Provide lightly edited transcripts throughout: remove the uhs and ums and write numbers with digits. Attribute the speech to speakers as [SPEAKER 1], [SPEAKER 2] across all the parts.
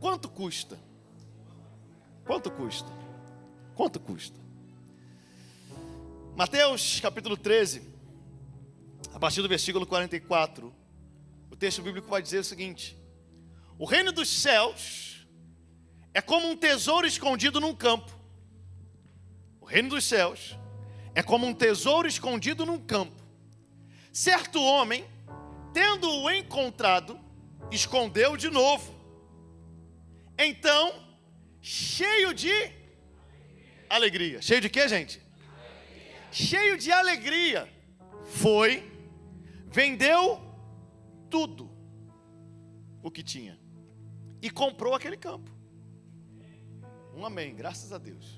[SPEAKER 1] quanto custa? Quanto custa? Quanto custa? Mateus capítulo 13, a partir do versículo 44, o texto bíblico vai dizer o seguinte: o reino dos céus é como um tesouro escondido num campo. O reino dos céus é como um tesouro escondido num campo. Certo homem, tendo-o encontrado, escondeu de novo. Então, cheio de alegria. Cheio de quê, gente? Cheio de alegria, foi, vendeu tudo o que tinha e comprou aquele campo. Um amém, graças a Deus.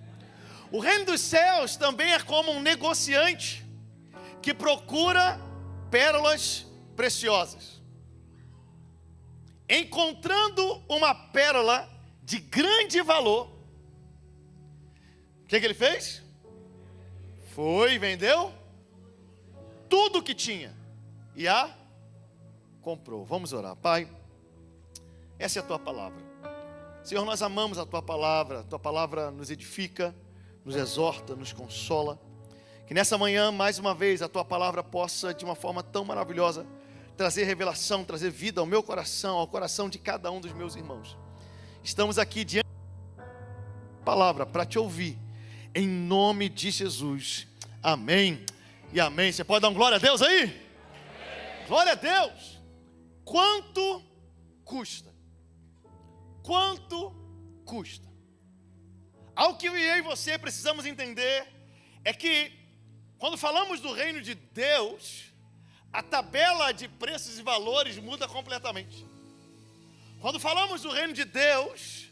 [SPEAKER 1] O reino dos céus também é como um negociante que procura pérolas preciosas. Encontrando uma pérola de grande valor, o que ele fez? Foi e vendeu tudo o que tinha e a comprou. Vamos orar. Pai, essa é a tua palavra. Senhor, nós amamos a tua palavra nos edifica, nos exorta, nos consola. Que nessa manhã, mais uma vez, a tua palavra possa, de uma forma tão maravilhosa, trazer revelação, trazer vida ao meu coração, ao coração de cada um dos meus irmãos. Estamos aqui diante da palavra para te ouvir, em nome de Jesus. Amém e amém. Você pode dar um glória a Deus aí? Amém. Glória a Deus. Quanto custa? Quanto custa? Algo que eu e você precisamos entender é que quando falamos do reino de Deus, a tabela de preços e valores muda completamente. Quando falamos do reino de Deus,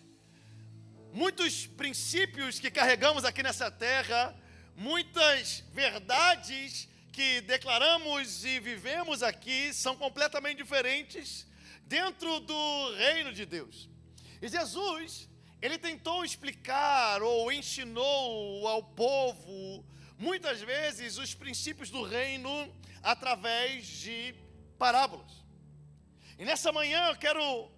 [SPEAKER 1] muitos princípios que carregamos aqui nessa terra, muitas verdades que declaramos e vivemos aqui são completamente diferentes dentro do reino de Deus. E Jesus, ele tentou explicar ou ensinou ao povo muitas vezes os princípios do reino através de parábolas. E nessa manhã eu quero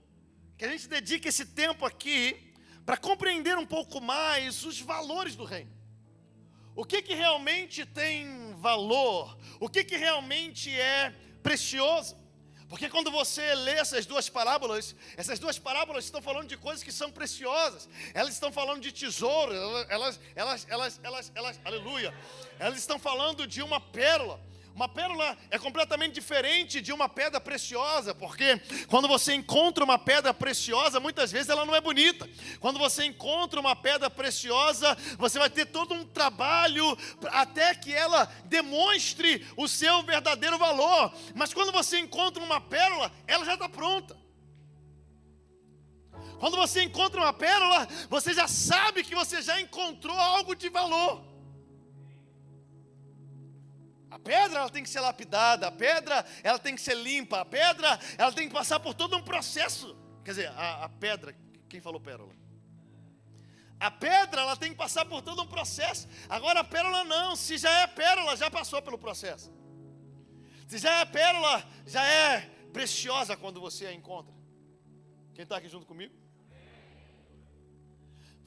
[SPEAKER 1] que a gente dedique esse tempo aqui para compreender um pouco mais os valores do reino. O que realmente tem valor? O que realmente é precioso? Porque quando você lê essas duas parábolas estão falando de coisas que são preciosas. Elas estão falando de tesouro, aleluia. Elas estão falando de uma pérola. Uma pérola é completamente diferente de uma pedra preciosa, porque quando você encontra uma pedra preciosa, muitas vezes ela não é bonita. Quando você encontra uma pedra preciosa, você vai ter todo um trabalho até que ela demonstre o seu verdadeiro valor. Mas quando você encontra uma pérola, ela já está pronta. Quando você encontra uma pérola, você já sabe que você já encontrou algo de valor. A pedra ela tem que ser lapidada, a pedra ela tem que ser limpa, a pedra ela tem que passar por todo um processo. Quer dizer, a pedra, quem falou pérola? A pedra ela tem que passar por todo um processo. Agora a pérola não, se já é pérola, já passou pelo processo. Se já é pérola, já é preciosa quando você a encontra. Quem está aqui junto comigo?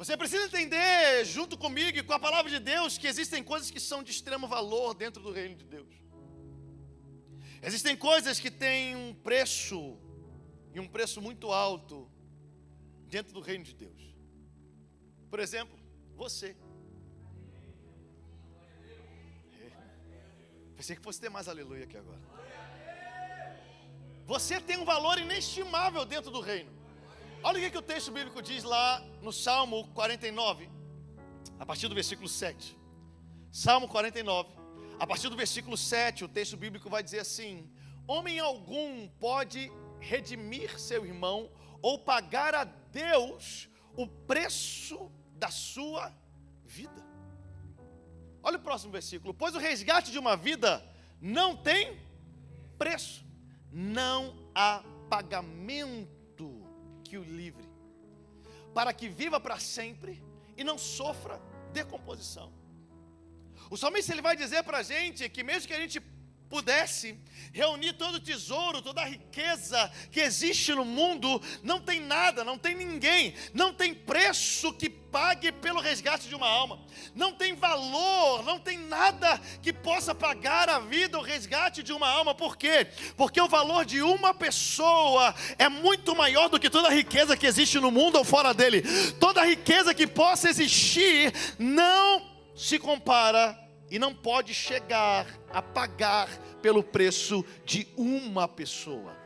[SPEAKER 1] Você precisa entender, junto comigo e com a palavra de Deus, que existem coisas que são de extremo valor dentro do reino de Deus. Existem coisas que têm um preço, e um preço muito alto, dentro do reino de Deus. Por exemplo, você. Pensei que fosse ter mais aleluia aqui agora. Você tem um valor inestimável dentro do reino. Olha o que o texto bíblico diz lá no Salmo 49, a partir do versículo 7. Salmo 49, a partir do versículo 7, o texto bíblico vai dizer assim: homem algum pode redimir seu irmão ou pagar a Deus o preço da sua vida. Olha o próximo versículo: pois o resgate de uma vida não tem preço, não há pagamento que o livre, para que viva para sempre e não sofra decomposição. O salmista ele vai dizer para a gente que mesmo que a gente pudesse reunir todo o tesouro, toda a riqueza que existe no mundo, não tem nada, não tem ninguém, não tem preço que pague pelo resgate de uma alma, não tem valor, não tem nada que possa pagar a vida, o resgate de uma alma. Por quê? Porque o valor de uma pessoa é muito maior do que toda a riqueza que existe no mundo ou fora dele. Toda a riqueza que possa existir não se compara e não pode chegar a pagar pelo preço de uma pessoa.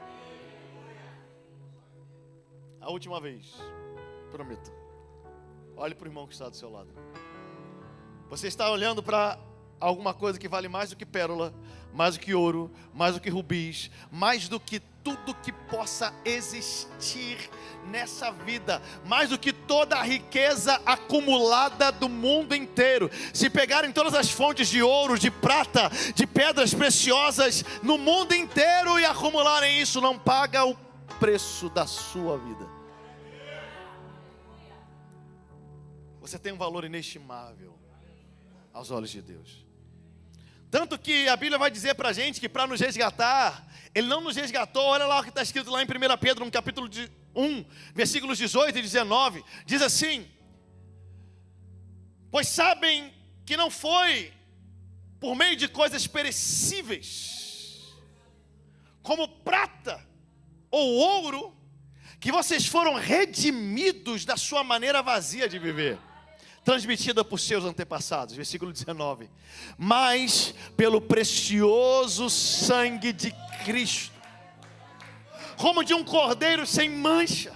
[SPEAKER 1] A última vez, prometo. Olhe para o irmão que está do seu lado. Você está olhando para alguma coisa que vale mais do que pérola, mais do que ouro, mais do que rubis, mais do que tudo que possa existir nessa vida, mais do que toda a riqueza acumulada do mundo inteiro. Se pegarem todas as fontes de ouro, de prata, de pedras preciosas no mundo inteiro e acumularem isso, não paga o preço da sua vida. Você tem um valor inestimável aos olhos de Deus. Tanto que a Bíblia vai dizer para a gente que para nos resgatar, Ele não nos resgatou. Olha lá o que está escrito lá em 1 Pedro, no capítulo 1, versículos 18 e 19. Diz assim: pois sabem que não foi por meio de coisas perecíveis, como prata ou ouro, que vocês foram redimidos da sua maneira vazia de viver, transmitida por seus antepassados, versículo 19, mas pelo precioso sangue de Cristo, como de um cordeiro sem mancha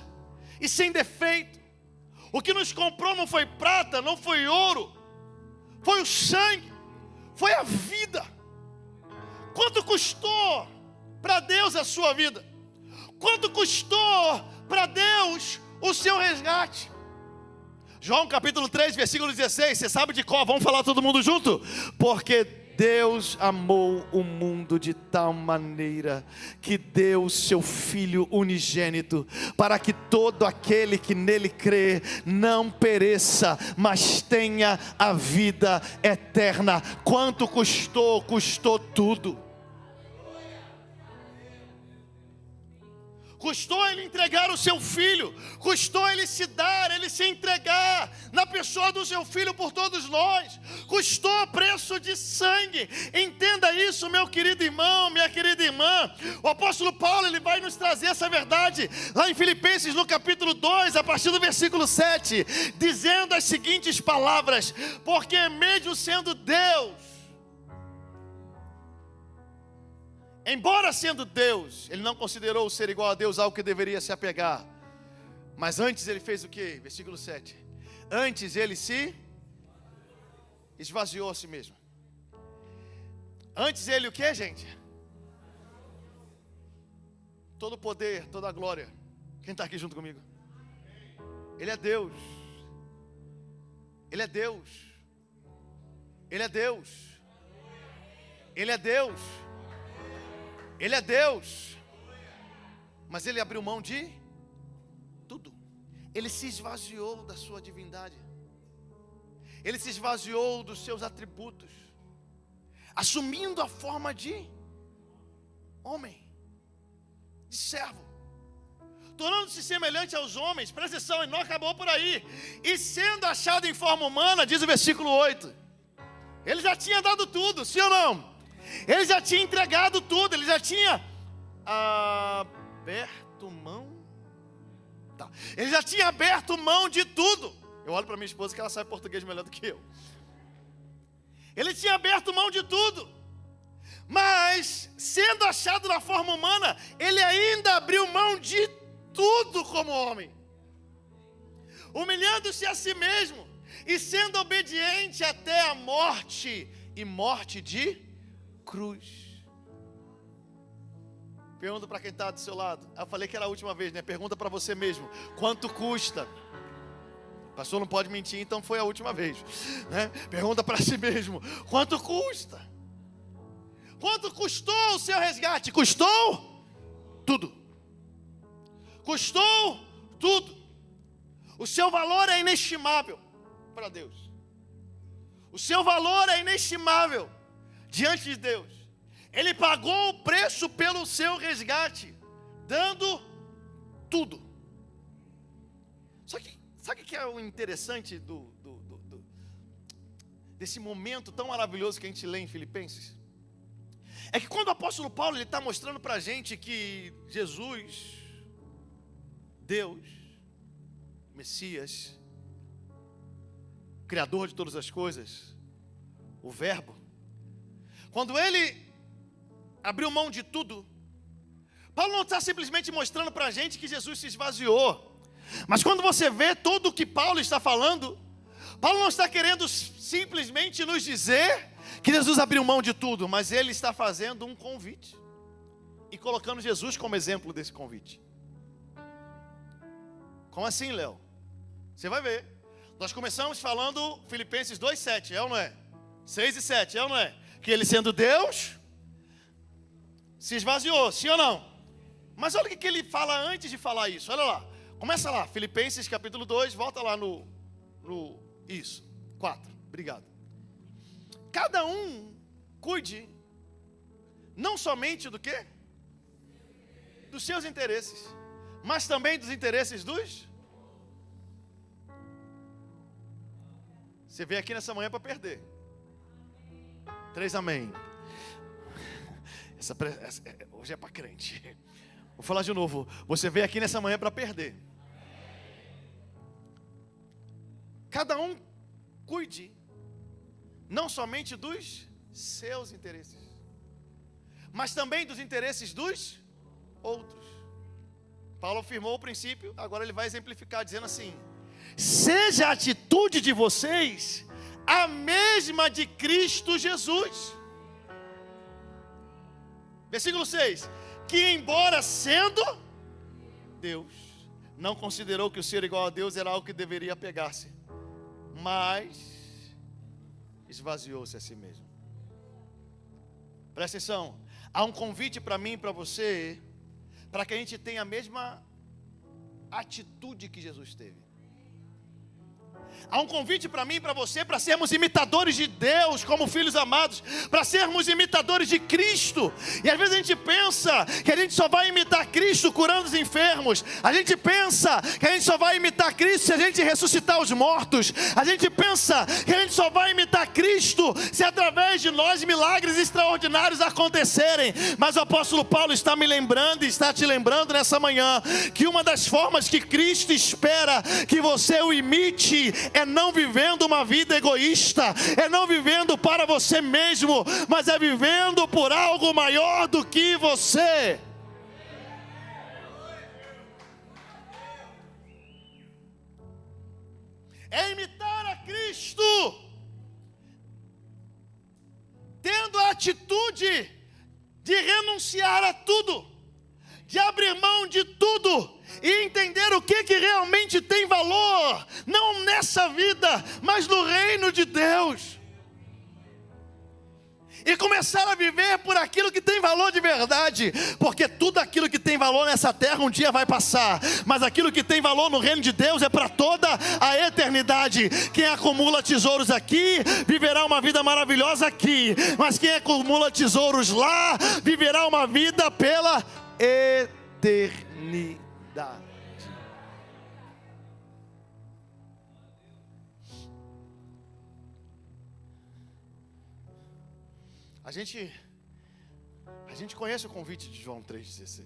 [SPEAKER 1] e sem defeito. O que nos comprou não foi prata, não foi ouro, foi o sangue, foi a vida. Quanto custou para Deus a sua vida? Quanto custou para Deus o seu resgate? João capítulo 3, versículo 16, você sabe de qual? Vamos falar todo mundo junto? Porque Deus amou o mundo de tal maneira que deu o seu Filho unigênito, para que todo aquele que nele crê não pereça, mas tenha a vida eterna. Quanto custou? Custou tudo. Custou Ele entregar o seu Filho, custou Ele se dar, Ele se entregar na pessoa do seu Filho por todos nós, custou preço de sangue. Entenda isso, meu querido irmão, minha querida irmã. O apóstolo Paulo, ele vai nos trazer essa verdade lá em Filipenses, no capítulo 2, a partir do versículo 7, dizendo as seguintes palavras: porque mesmo sendo Deus, embora sendo Deus, Ele não considerou o ser igual a Deus algo que deveria se apegar. Mas antes Ele fez o quê? Versículo 7. Antes Ele se esvaziou a si mesmo. Antes Ele o quê, gente? Todo o poder, toda a glória. Quem está aqui junto comigo? Ele é Deus. Ele é Deus. Ele é Deus. Ele é Deus. Ele é Deus, mas Ele abriu mão de tudo. Ele se esvaziou da sua divindade, Ele se esvaziou dos seus atributos, assumindo a forma de homem, de servo, tornando-se semelhante aos homens. Presta atenção, e não acabou por aí. E sendo achado em forma humana, diz o versículo 8, Ele já tinha dado tudo, sim ou não? Ele já tinha entregado tudo, Ele já tinha aberto mão. Tá. Ele já tinha aberto mão de tudo. Eu olho para minha esposa que ela sabe português melhor do que eu. Ele tinha aberto mão de tudo. Mas, sendo achado na forma humana, Ele ainda abriu mão de tudo como homem, humilhando-se a si mesmo e sendo obediente até a morte, e morte de cruz. Pergunta para quem está do seu lado. Eu falei que era a última vez, né? Pergunta para você mesmo: quanto custa? O pastor não pode mentir, então foi a última vez, né? Pergunta para si mesmo: quanto custa? Quanto custou o seu resgate? Custou tudo. Custou tudo. O seu valor é inestimável para Deus. O seu valor é inestimável diante de Deus. Ele pagou o preço pelo seu resgate, dando tudo. Só que, sabe o que é o interessante desse momento tão maravilhoso que a gente lê em Filipenses? É que quando o apóstolo Paulo está mostrando para a gente que Jesus, Deus, Messias, Criador de todas as coisas, o Verbo, quando ele abriu mão de tudo, Paulo não está simplesmente mostrando para a gente que Jesus se esvaziou, mas quando você vê tudo o que Paulo está falando, Paulo não está querendo simplesmente nos dizer que Jesus abriu mão de tudo, mas ele está fazendo um convite e colocando Jesus como exemplo desse convite. Como assim, Léo? Você vai ver. Nós começamos falando Filipenses 2:7, é ou não é? 6 e 7, é ou não é? Que ele sendo Deus, se esvaziou, sim ou não? Mas olha o que ele fala antes de falar isso, olha lá. Começa lá, Filipenses capítulo 2, volta lá no 4, obrigado. Cada um cuide, não somente do quê? Dos seus interesses, mas também dos interesses dos... Você veio aqui nessa manhã para perder. 3 amém. Hoje é para crente. Vou falar de novo. Você veio aqui nessa manhã para perder. Cada um cuide, não somente dos seus interesses, mas também dos interesses dos outros. Paulo afirmou o princípio, agora ele vai exemplificar dizendo assim: seja a atitude de vocês a mesma de Cristo Jesus. Versículo 6: que embora sendo Deus, não considerou que o ser igual a Deus era algo que deveria apegar-se, mas esvaziou-se a si mesmo. Presta atenção, há um convite para mim e para você, para que a gente tenha a mesma atitude que Jesus teve. Há um convite para mim e para você, para sermos imitadores de Deus, como filhos amados, para sermos imitadores de Cristo. E às vezes a gente pensa que a gente só vai imitar Cristo curando os enfermos. A gente pensa que a gente só vai imitar Cristo se a gente ressuscitar os mortos. A gente pensa que a gente só vai imitar Cristo se através de nós milagres extraordinários acontecerem. Mas o apóstolo Paulo está me lembrando e está te lembrando nessa manhã que uma das formas que Cristo espera que você o imite é não vivendo uma vida egoísta, é não vivendo para você mesmo, mas é vivendo por algo maior do que você. É imitar a Cristo, tendo a atitude de renunciar a tudo, de abrir mão de tudo e entender o que realmente tem valor, não nessa vida, mas no reino de Deus. E começar a viver por aquilo que tem valor de verdade, porque tudo aquilo que tem valor nessa terra um dia vai passar, mas aquilo que tem valor no reino de Deus é para toda a eternidade. Quem acumula tesouros aqui, viverá uma vida maravilhosa aqui, mas quem acumula tesouros lá, viverá uma vida pela eternidade. A gente conhece o convite de João 3,16.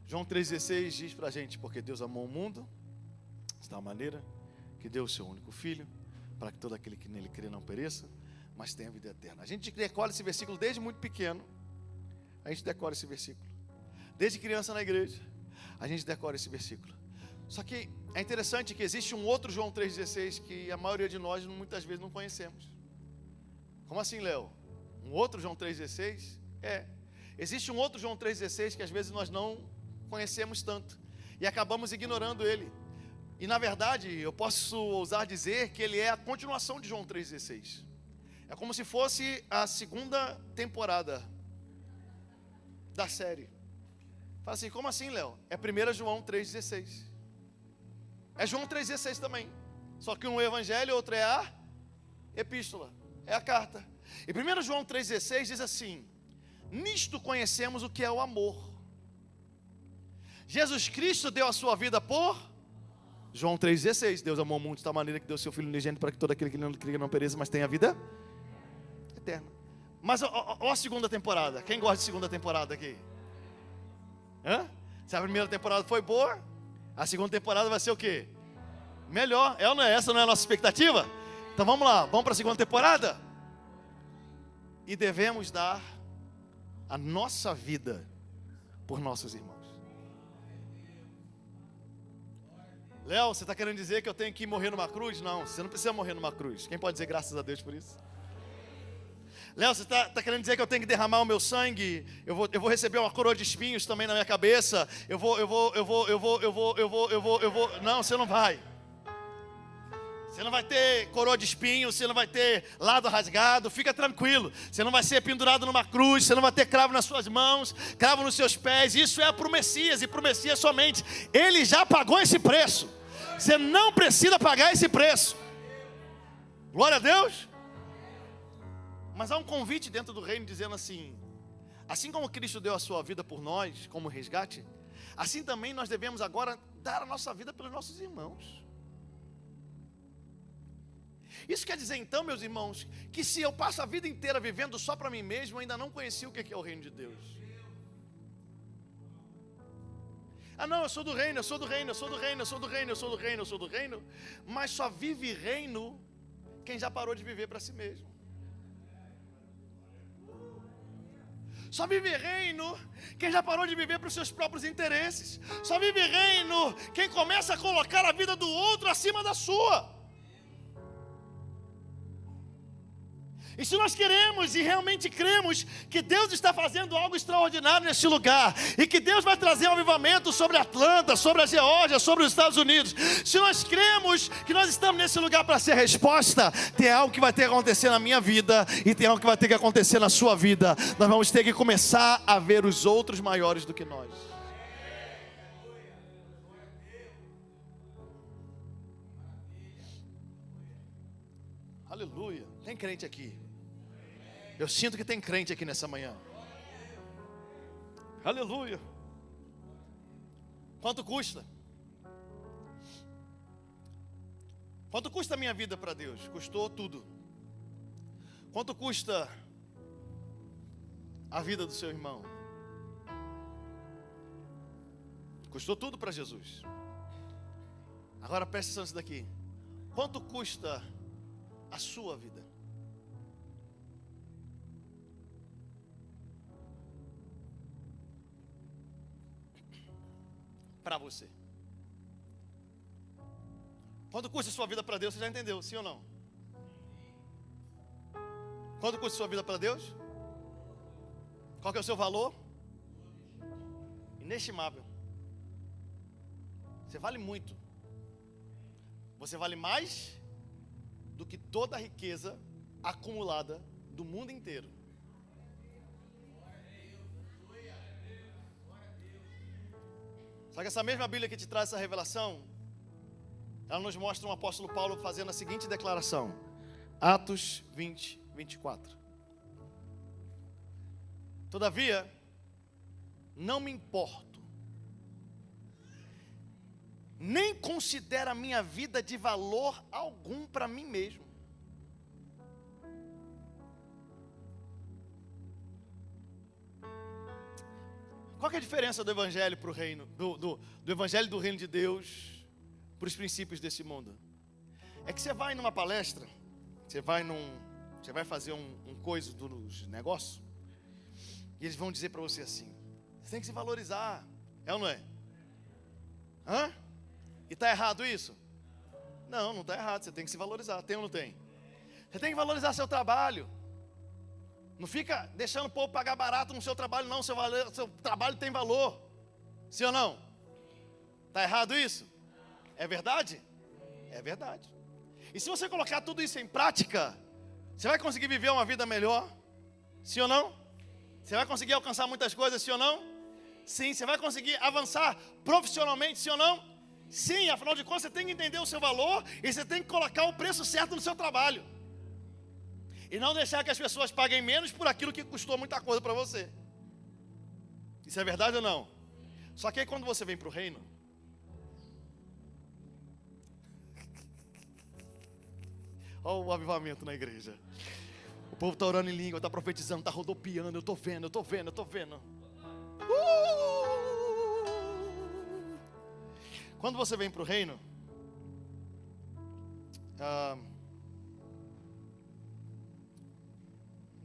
[SPEAKER 1] João 3,16 diz para a gente: porque Deus amou o mundo de tal maneira que deu o seu único filho, para que todo aquele que nele crê não pereça, mas tenha vida eterna. A gente decora esse versículo desde muito pequeno. A gente decora esse versículo desde criança na igreja. A gente decora esse versículo. Só que é interessante que existe um outro João 3,16 que a maioria de nós muitas vezes não conhecemos. Como assim, Léo? Um outro João 3,16? Existe um outro João 3,16 que às vezes nós não conhecemos tanto e acabamos ignorando ele. E na verdade, eu posso ousar dizer que ele é a continuação de João 3,16. É como se fosse a segunda temporada da série. Fala assim: como assim, Léo? É 1 João 3,16. É João 3,16 também. Só que um é o evangelho, outro é a epístola, é a carta. E 1 João 3,16 diz assim: nisto conhecemos o que é o amor. Jesus Cristo deu a sua vida por João 3,16. Deus amou o mundo de tal maneira que deu seu Filho unigênito para que todo aquele que não crê não pereça, mas tenha vida eterna. Mas ó a segunda temporada. Quem gosta de segunda temporada aqui? Se a primeira temporada foi boa, a segunda temporada vai ser o quê? Melhor. É ou não é? Essa não é a nossa expectativa? Então vamos lá, vamos para a segunda temporada? E devemos dar a nossa vida por nossos irmãos. Léo, você está querendo dizer que eu tenho que morrer numa cruz? Não, você não precisa morrer numa cruz. Quem pode dizer graças a Deus por isso? Léo, você está querendo dizer que eu tenho que derramar o meu sangue? Eu vou receber uma coroa de espinhos também na minha cabeça? Não, você não vai. Você não vai ter coroa de espinhos, você não vai ter lado rasgado, fica tranquilo. Você não vai ser pendurado numa cruz, você não vai ter cravo nas suas mãos, cravo nos seus pés. Isso é para o Messias, e para o Messias somente. Ele já pagou esse preço. Você não precisa pagar esse preço. Glória a Deus. Mas há um convite dentro do reino dizendo assim: assim como Cristo deu a sua vida por nós, como resgate, assim também nós devemos agora dar a nossa vida pelos nossos irmãos. Isso quer dizer então, meus irmãos, que se eu passo a vida inteira vivendo só para mim mesmo, eu ainda não conheci o que é o reino de Deus. Ah não, eu sou do reino, eu sou do reino, eu sou do reino, eu sou do reino, eu sou do reino, eu sou do reino. Mas só vive reino quem já parou de viver para si mesmo. Só vive reino quem já parou de viver para os seus próprios interesses. Só vive reino quem começa a colocar a vida do outro acima da sua. E se nós queremos e realmente cremos que Deus está fazendo algo extraordinário neste lugar, e que Deus vai trazer um avivamento sobre a Atlanta, sobre a Geórgia, sobre os Estados Unidos, se nós cremos que nós estamos nesse lugar para ser resposta, tem algo que vai ter que acontecer na minha vida, e tem algo que vai ter que acontecer na sua vida. Nós vamos ter que começar a ver os outros maiores do que nós. Aleluia. Tem crente aqui? Eu sinto que tem crente aqui nessa manhã. Aleluia. Quanto custa? Quanto custa a minha vida para Deus? Custou tudo. Quanto custa a vida do seu irmão? Custou tudo para Jesus. Agora preste atenção nisso daqui. Quanto custa a sua vida? Para você. Quanto custa a sua vida para Deus? Você já entendeu, sim ou não? Quanto custa a sua vida para Deus? Qual que é o seu valor? Inestimável. Você vale muito. Você vale mais do que toda a riqueza acumulada do mundo inteiro. Só que essa mesma Bíblia que te traz essa revelação, ela nos mostra um apóstolo Paulo fazendo a seguinte declaração. Atos 20, 24. Todavia, não me importo, nem considero a minha vida de valor algum para mim mesmo. Qual que é a diferença do evangelho para o reino, do evangelho do reino de Deus para os princípios desse mundo? É que você vai numa palestra, você vai fazer um coisa dos negócios, e eles vão dizer para você assim: você tem que se valorizar, é ou não é? E está errado isso? Não está errado, você tem que se valorizar, tem ou não tem? Você tem que valorizar seu trabalho. Não fica deixando o povo pagar barato no seu trabalho, não. Seu trabalho tem valor. Sim ou não? Está errado isso? É verdade? É verdade. E se você colocar tudo isso em prática, você vai conseguir viver uma vida melhor? Sim ou não? Você vai conseguir alcançar muitas coisas, sim ou não? Sim. Você vai conseguir avançar profissionalmente, sim ou não? Sim, afinal de contas você tem que entender o seu valor e você tem que colocar o preço certo no seu trabalho. E não deixar que as pessoas paguem menos por aquilo que custou muita coisa para você. Isso é verdade ou não? Só que aí quando você vem para o reino, olha o avivamento na igreja. O povo está orando em língua, está profetizando, está rodopiando. Eu estou vendo. Quando você vem para o reino,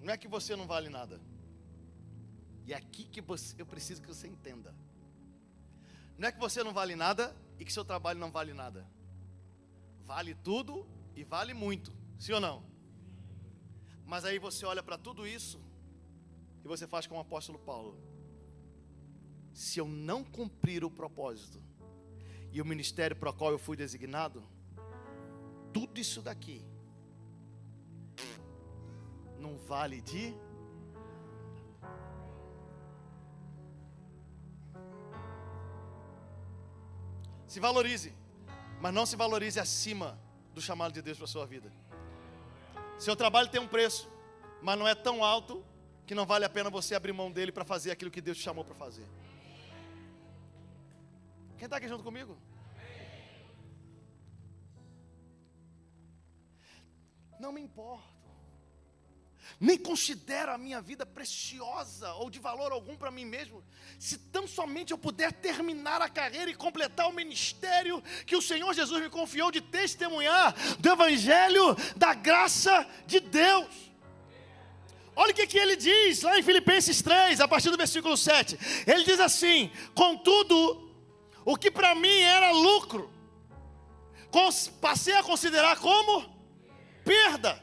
[SPEAKER 1] não é que você não vale nada. E é aqui que eu preciso que você entenda. Não é que você não vale nada e que seu trabalho não vale nada. Vale tudo e vale muito, sim ou não? Mas aí você olha para tudo isso e você faz como o apóstolo Paulo. Se eu não cumprir o propósito e o ministério para o qual eu fui designado, tudo isso daqui não vale de... Se valorize, mas não se valorize acima do chamado de Deus para a sua vida. Seu trabalho tem um preço, mas não é tão alto que não vale a pena você abrir mão dele para fazer aquilo que Deus te chamou para fazer. Quem está aqui junto comigo? Não me importo, nem considero a minha vida preciosa ou de valor algum para mim mesmo, se tão somente eu puder terminar a carreira e completar o ministério que o Senhor Jesus me confiou de testemunhar do Evangelho da graça de Deus. Olha o que ele diz lá em Filipenses 3, a partir do versículo 7. Ele diz assim: contudo, o que para mim era lucro, passei a considerar como perda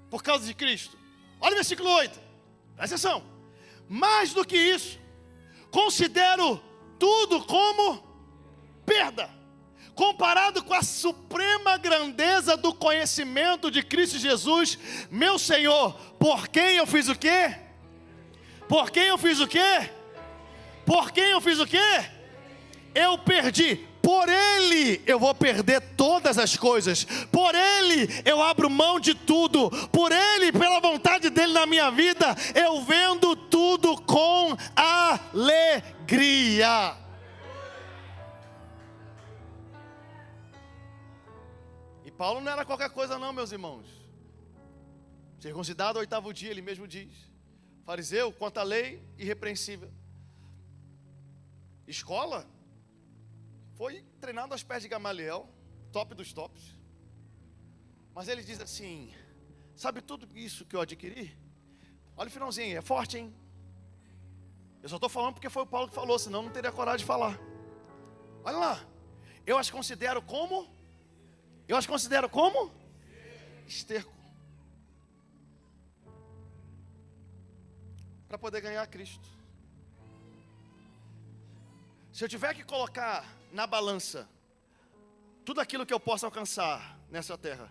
[SPEAKER 1] por causa de Cristo. Olha o versículo 8, presta atenção. Mais do que isso, considero tudo como perda, comparado com a suprema grandeza do conhecimento de Cristo Jesus, meu Senhor, por quem eu fiz o quê? Por quem eu fiz o quê? Por quem eu fiz o quê? Eu perdi. Por Ele eu vou perder todas as coisas. Por Ele eu abro mão de tudo. Por Ele, pela vontade dEle na minha vida, eu vendo tudo com alegria. E Paulo não era qualquer coisa não, meus irmãos. Circuncidado ao 8º dia, ele mesmo diz. Fariseu, quanto à lei, irrepreensível. Escola? Foi treinado aos pés de Gamaliel, top dos tops. Mas ele diz assim: sabe tudo isso que eu adquiri? Olha o finalzinho, é forte, hein? Eu só estou falando porque foi o Paulo que falou, senão não teria coragem de falar. Olha lá, eu as considero como esterco, para poder ganhar Cristo. Se eu tiver que colocar na balança tudo aquilo que eu posso alcançar nessa terra,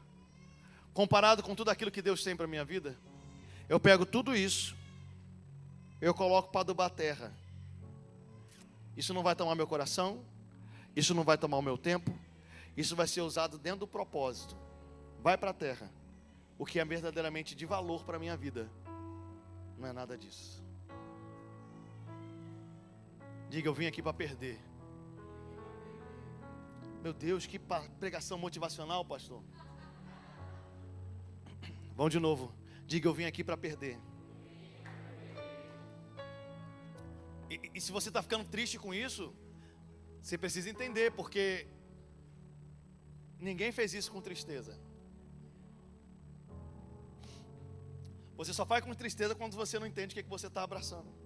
[SPEAKER 1] comparado com tudo aquilo que Deus tem para a minha vida, eu pego tudo isso, eu coloco para adubar a terra. Isso não vai tomar meu coração, isso não vai tomar o meu tempo, isso vai ser usado dentro do propósito. Vai para a terra. O que é verdadeiramente de valor para a minha vida não é nada disso. Diga, eu vim aqui para perder. Meu Deus, que pregação motivacional, pastor. Vamos de novo. Diga, eu vim aqui para perder. E se você está ficando triste com isso, você precisa entender, porque ninguém fez isso com tristeza. Você só faz com tristeza quando você não entende o que você está abraçando.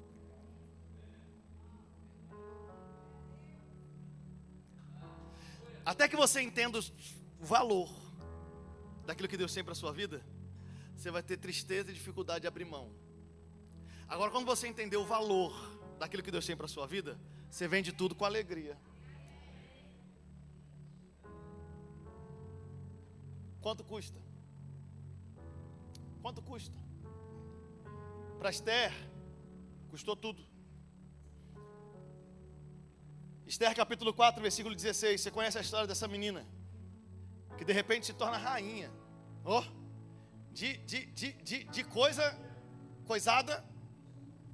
[SPEAKER 1] Até que você entenda o valor daquilo que Deus tem para a sua vida, você vai ter tristeza e dificuldade de abrir mão. Agora, quando você entender o valor daquilo que Deus tem para a sua vida, você vende tudo com alegria. Quanto custa? Quanto custa? Para Esther, custou tudo. Esther capítulo 4, versículo 16. Você conhece a história dessa menina que de repente se torna rainha. Coisada,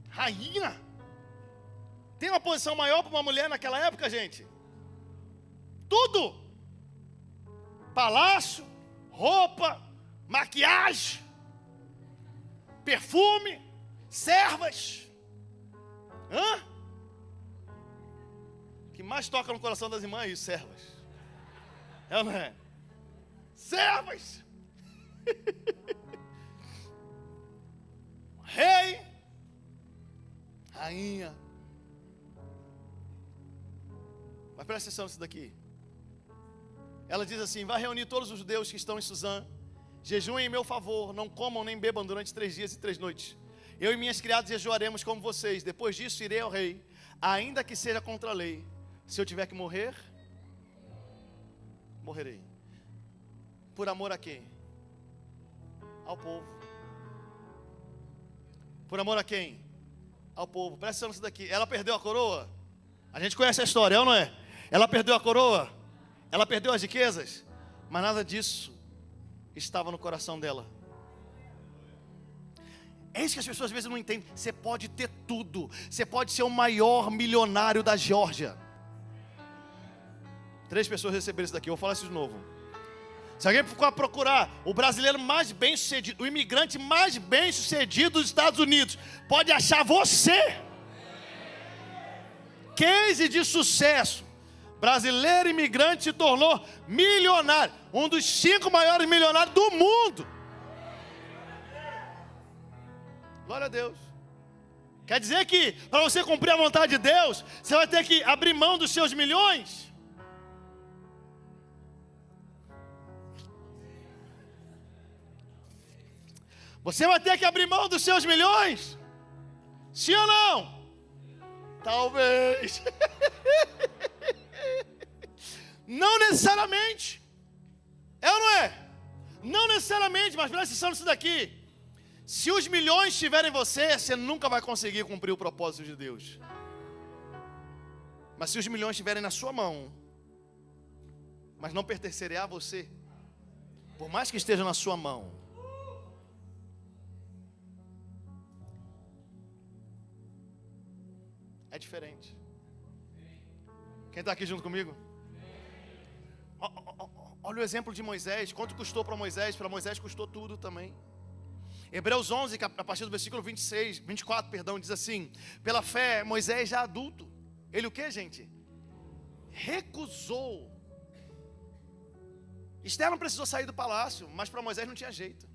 [SPEAKER 1] rainha. Tem uma posição maior para uma mulher naquela época, gente? Tudo. Palácio, roupa, maquiagem, perfume, servas. Hã? O que mais toca no coração das irmãs é isso, servas. É ou não é? Servas. Rei, rainha. Mas presta atenção nisso daqui. Ela diz assim: vai reunir todos os judeus que estão em Suzã, jejuem em meu favor, não comam nem bebam durante 3 dias e 3 noites. Eu e minhas criadas jejuaremos como vocês. Depois disso irei ao rei, ainda que seja contra a lei. Se eu tiver que morrer, morrerei. Por amor a quem? Ao povo. Por amor a quem? Ao povo. Presta atenção nisso daqui. Ela perdeu a coroa? A gente conhece a história, é ou não é? Ela perdeu a coroa? Ela perdeu as riquezas? Mas nada disso estava no coração dela. É isso que as pessoas às vezes não entendem. Você pode ter tudo. Você pode ser o maior milionário da Geórgia. 3 pessoas receberam isso daqui. Eu vou falar isso de novo. Se alguém for procurar o brasileiro mais bem sucedido, o imigrante mais bem sucedido dos Estados Unidos, pode achar você. Case de sucesso. Brasileiro imigrante se tornou milionário. Um dos 5 maiores milionários do mundo. Glória a Deus. Quer dizer que para você cumprir a vontade de Deus, você vai ter que abrir mão dos seus milhões. Você vai ter que abrir mão dos seus milhões? Sim ou não? Talvez. Não necessariamente. É ou não é? Não necessariamente, mas presta atenção nisso daqui. Se os milhões estiverem em você, você nunca vai conseguir cumprir o propósito de Deus. Mas se os milhões estiverem na sua mão, mas não pertencerem a você, por mais que estejam na sua mão, é diferente. Quem está aqui junto comigo? Olha o exemplo de Moisés. Quanto custou para Moisés? Para Moisés custou tudo também. Hebreus 11, a partir do versículo 24, diz assim: pela fé, Moisés já adulto, ele o que, gente? Recusou. Esther não precisou sair do palácio, mas para Moisés não tinha jeito.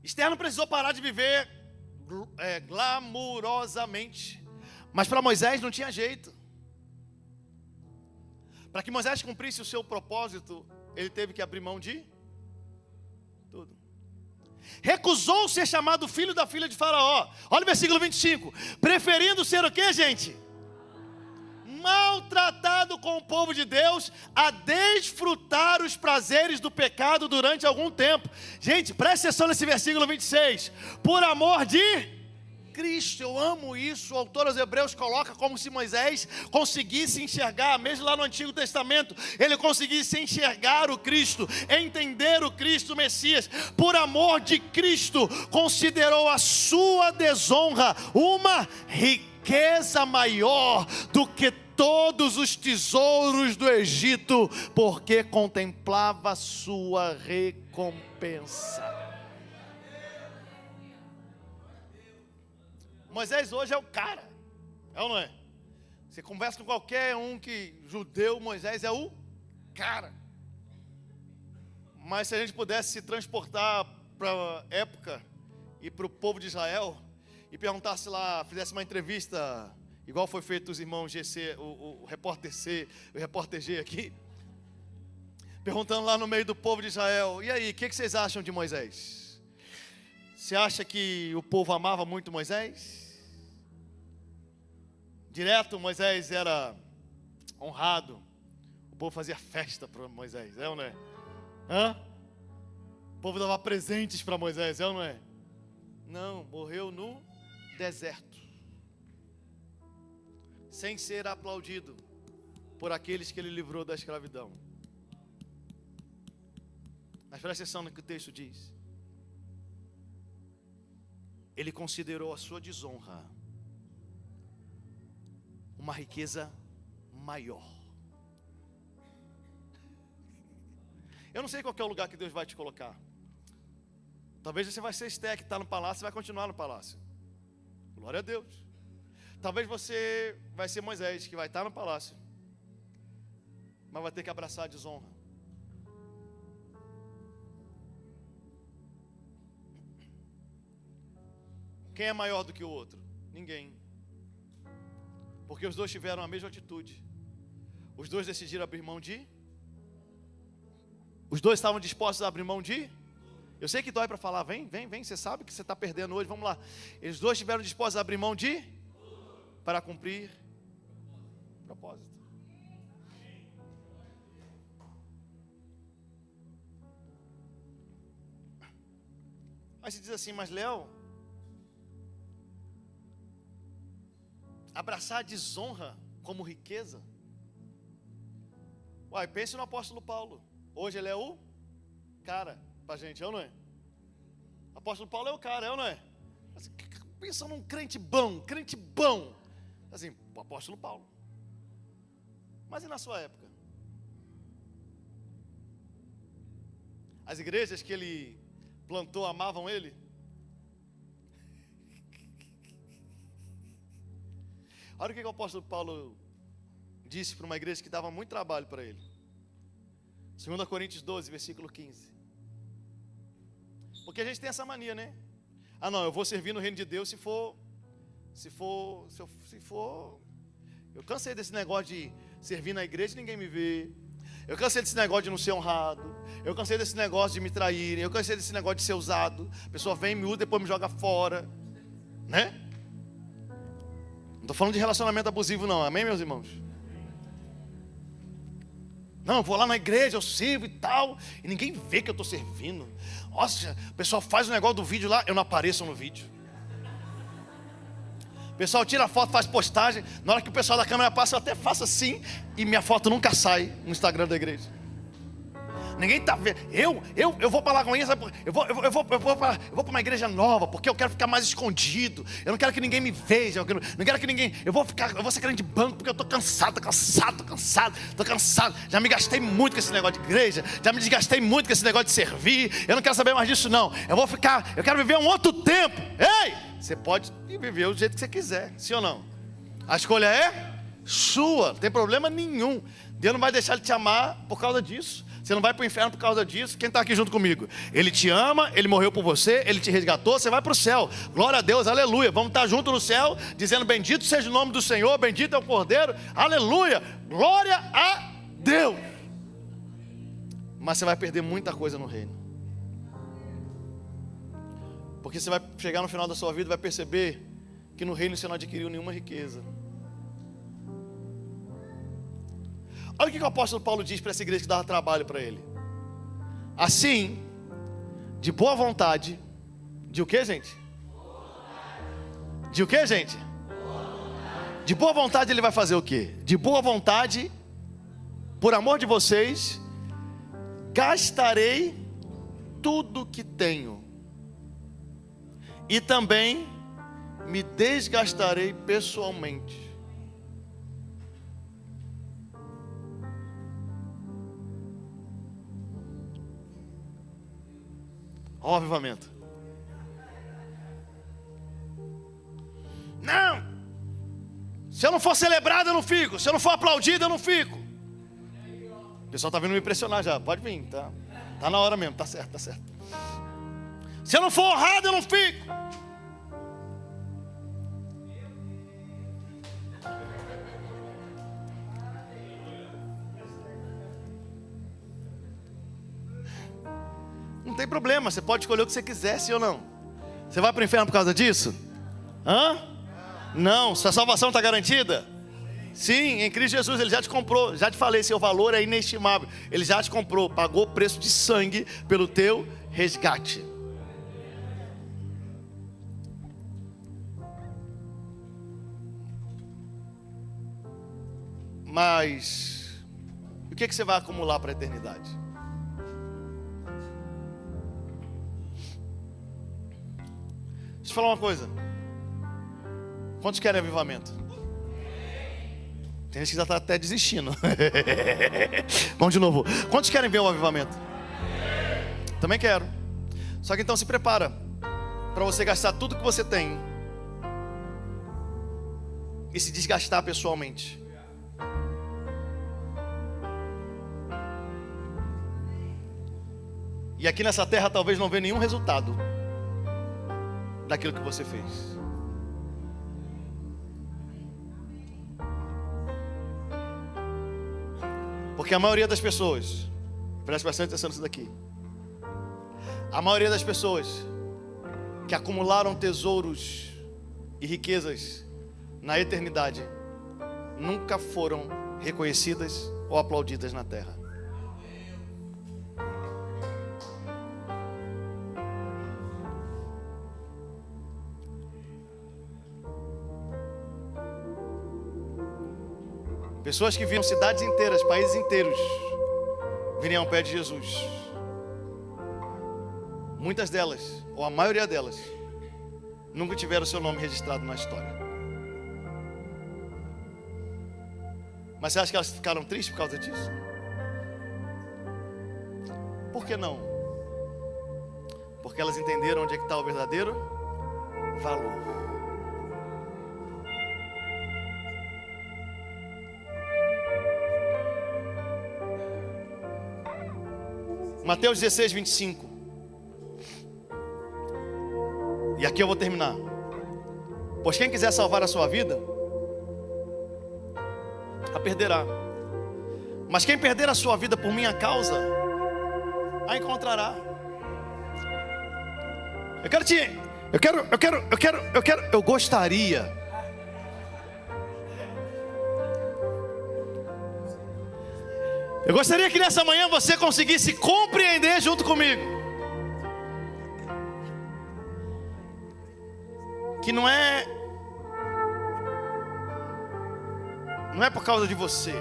[SPEAKER 1] Esther não precisou parar de viver glamurosamente, mas para Moisés não tinha jeito. Para que Moisés cumprisse o seu propósito, ele teve que abrir mão de tudo. Recusou ser chamado filho da filha de Faraó. Olha o versículo 25. Preferindo ser o que, gente? Maltratado com o povo de Deus, a desfrutar os prazeres do pecado durante algum tempo. Gente, presta atenção nesse versículo 26. Por amor de Cristo. Eu amo isso. O autor aos Hebreus coloca como se Moisés conseguisse enxergar, mesmo lá no Antigo Testamento, ele conseguisse enxergar o Cristo, entender o Cristo, o Messias. Por amor de Cristo, considerou a sua desonra uma riqueza maior do que todos os tesouros do Egito, porque contemplava a sua recompensa. Moisés hoje é o cara, é ou não é? Você conversa com qualquer um que judeu, Moisés é o cara. Mas se a gente pudesse se transportar para a época e para o povo de Israel e perguntasse lá, fizesse uma entrevista, igual foi feito os irmãos GC, o repórter C, o repórter G aqui, perguntando lá no meio do povo de Israel: e aí, o que vocês acham de Moisés? Você acha que o povo amava muito Moisés? Direto Moisés era honrado, o povo fazia festa para Moisés, é ou não é? O povo dava presentes para Moisés, é ou não é? Não, morreu no deserto, sem ser aplaudido por aqueles que ele livrou da escravidão. Mas presta atenção no que o texto diz. ele considerou a sua desonra uma riqueza maior. Eu não sei qual que é o lugar que Deus vai te colocar. Talvez você vai ser Esté, que está no palácio e vai continuar no palácio. Glória a Deus. Talvez você vai ser Moisés, que vai estar no palácio, mas vai ter que abraçar a desonra. Quem é maior do que o outro? Ninguém. Porque os dois tiveram a mesma atitude. Os dois decidiram abrir mão de... Os dois estavam dispostos a abrir mão de... Eu sei que dói para falar, vem, você sabe que você está perdendo hoje, vamos lá. Eles dois estiveram dispostos a abrir mão de... Para cumprir propósito. Aí você diz assim, mas Léo, abraçar a desonra como riqueza? Uai, pense no apóstolo Paulo. Hoje ele é o cara pra gente, é ou não é? O apóstolo Paulo é o cara, é ou não é? Assim, pensa num crente bom. Assim, o apóstolo Paulo. Mas e na sua época? As igrejas que ele plantou amavam ele? Olha o que o apóstolo Paulo disse para uma igreja que dava muito trabalho para ele. 2 Coríntios 12, versículo 15. Porque a gente tem essa mania, né? Ah não, eu vou servir no reino de Deus se for. Eu cansei desse negócio de servir na igreja e ninguém me vê. Eu cansei desse negócio de não ser honrado. Eu cansei desse negócio de me traírem. Eu cansei desse negócio de ser usado. A pessoa vem, me usa, depois me joga fora, né? Não estou falando de relacionamento abusivo não, amém, meus irmãos? Não, eu vou lá na igreja, eu sirvo e tal, e ninguém vê que eu estou servindo. Nossa, o pessoal faz o negócio do vídeo lá, eu não apareço no vídeo. O pessoal tira foto, faz postagem. Na hora que o pessoal da câmera passa, eu até faço assim, e minha foto nunca sai no Instagram da igreja. Ninguém está vendo. Eu vou para Lagoinha, eu vou para uma igreja nova, porque eu quero ficar mais escondido. Eu não quero que ninguém me veja. Eu não quero que ninguém. Eu vou ser crente de banco, porque eu estou cansado. Já me gastei muito com esse negócio de igreja. Já me desgastei muito com esse negócio de servir. Eu não quero saber mais disso, não. Eu quero viver um outro tempo. Ei! Você pode viver do jeito que você quiser, sim ou não? A escolha é sua, não tem problema nenhum. Deus não vai deixar de te amar por causa disso. Você não vai para o inferno por causa disso. Quem está aqui junto comigo? Ele te ama, Ele morreu por você, Ele te resgatou, você vai para o céu. Glória a Deus, aleluia. Vamos estar juntos no céu, dizendo bendito seja o nome do Senhor, bendito é o Cordeiro, aleluia. Glória a Deus. Mas você vai perder muita coisa no reino. Porque você vai chegar no final da sua vida e vai perceber que no reino você não adquiriu nenhuma riqueza. Olha o que o apóstolo Paulo diz para essa igreja que dava trabalho para ele. Assim, de boa vontade, de o que, gente? De o que, gente? De boa vontade ele vai fazer o quê? De boa vontade, por amor de vocês, gastarei tudo que tenho. E também me desgastarei pessoalmente. Olha o avivamento. Não. Se eu não for celebrado, eu não fico. Se eu não for aplaudido, eu não fico. O pessoal está vindo me impressionar já. Pode vir, tá? Tá na hora mesmo, tá certo, tá certo. Se eu não for honrado, eu não fico. Não tem problema, você pode escolher o que você quiser, sim ou não? Você vai para o inferno por causa disso? Hã? Não, sua salvação está garantida? Sim, em Cristo Jesus Ele já te comprou. Já te falei, seu valor é inestimável. Ele já te comprou, pagou o preço de sangue pelo teu resgate. Mas o que você vai acumular para a eternidade? Se te falar uma coisa. Quantos querem avivamento? Tem gente que já está até desistindo. Vamos de novo. Quantos querem ver o avivamento? Também quero. Só que então se prepara para você gastar tudo que você tem e se desgastar pessoalmente. E aqui nessa terra talvez não vê nenhum resultado daquilo que você fez. Porque a maioria das pessoas, preste bastante atenção nisso daqui, a maioria das pessoas que acumularam tesouros e riquezas na eternidade nunca foram reconhecidas ou aplaudidas na terra. Pessoas que viram cidades inteiras, países inteiros virem ao pé de Jesus. Muitas delas, ou a maioria delas, nunca tiveram seu nome registrado na história. Mas você acha que elas ficaram tristes por causa disso? Por que não? Porque elas entenderam onde é que está o verdadeiro valor. Mateus 16, 25. E aqui eu vou terminar. Pois quem quiser salvar a sua vida, a perderá. Mas quem perder a sua vida por minha causa, a encontrará. Eu gostaria. Eu gostaria que nessa manhã você conseguisse compreender junto comigo que não é por causa de você,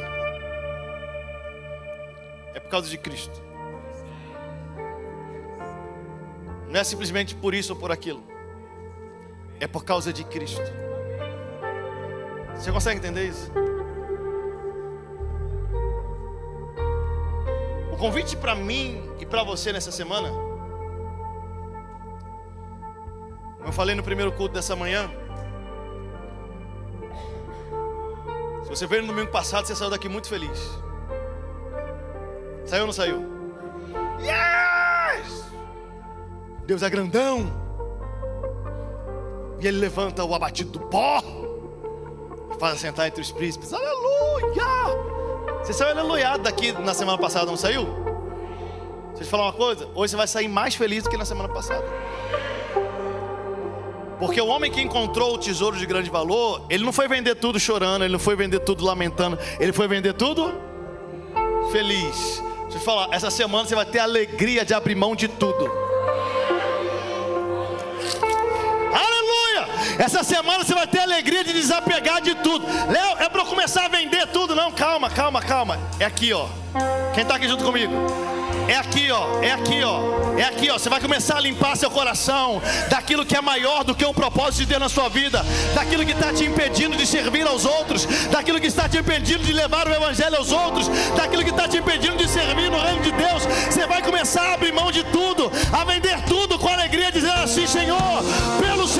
[SPEAKER 1] é por causa de Cristo. Não é simplesmente por isso ou por aquilo, é por causa de Cristo. Você consegue entender isso? O convite para mim e para você nessa semana, como eu falei no primeiro culto dessa manhã, se você veio no domingo passado, você saiu daqui muito feliz. Saiu ou não saiu? Yes! Deus é grandão, e Ele levanta o abatido do pó e faz assentar entre os príncipes. Aleluia! Você saiu aleluiado daqui na semana passada, não saiu? Deixa eu te falar uma coisa, hoje você vai sair mais feliz do que na semana passada. Porque o homem que encontrou o tesouro de grande valor, ele não foi vender tudo chorando, ele não foi vender tudo lamentando, ele foi vender tudo feliz. Deixa eu te falar, essa semana você vai ter a alegria de abrir mão de tudo. Essa semana você vai ter a alegria de desapegar de tudo. Léo, é para eu começar a vender tudo? Não, calma. É aqui, ó. Quem está aqui junto comigo? É aqui, ó. É aqui, ó. Você vai começar a limpar seu coração daquilo que é maior do que o propósito de Deus na sua vida, daquilo que está te impedindo de servir aos outros, daquilo que está te impedindo de levar o evangelho aos outros, daquilo que está te impedindo de servir no reino de Deus. Você vai começar a abrir mão de tudo, a vender tudo com alegria, dizendo assim: Senhor, pelos